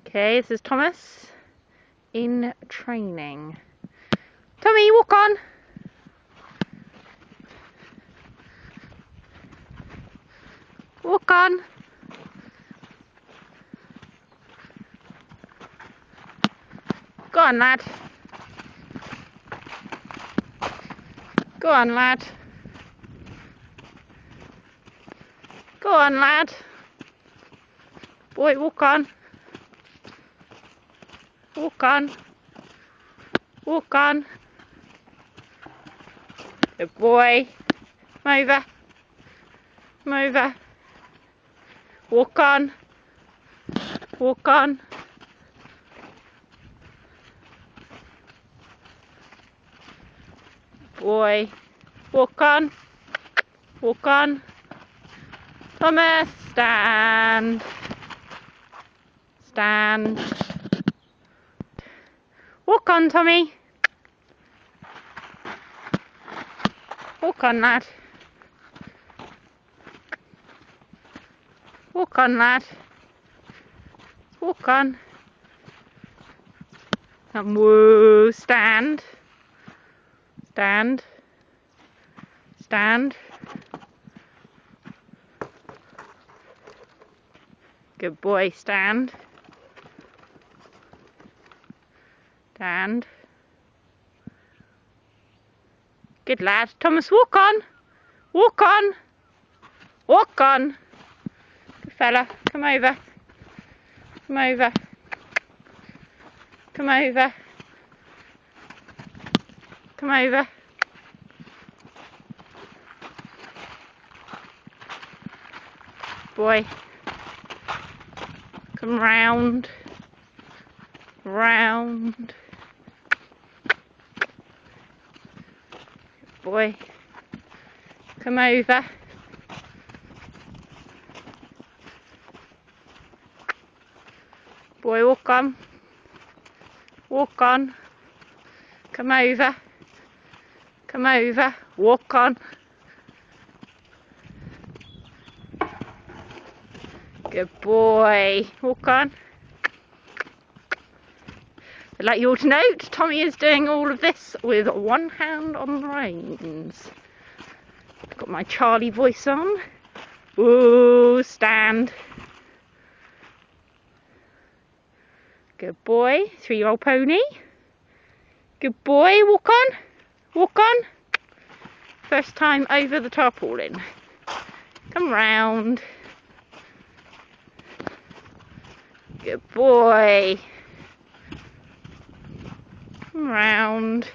Okay, this is Thomas in training. Tommy, walk on. Walk on. Go on, lad. Go on, lad. Go on, lad. Boy, walk on. Walk on. Walk on. Good boy. Come over. Come over. Walk on. Walk on. Boy. Walk on. Walk on. Thomas, stand. Stand. Walk on, Tommy. Walk on, lad. Walk on, lad. Walk on. And whoa, stand. Stand. Stand. Good boy, stand. Stand. Good lad. Thomas, walk on. Walk on. Walk on. Good fella. Come over. Come over. Come over. Come over. Boy. Come round. Round. Boy. Come over. Boy, walk on. Walk on. Come over. Come over. Walk on. Good boy. Walk on. I'd like you all to note, Tommy is doing all of this with one hand on the reins. Got my Charlie voice on. Ooh, stand. Good boy. 3-year-old pony. Good boy. Walk on. Walk on. First time over the tarpaulin. Come round. Good boy. Come round.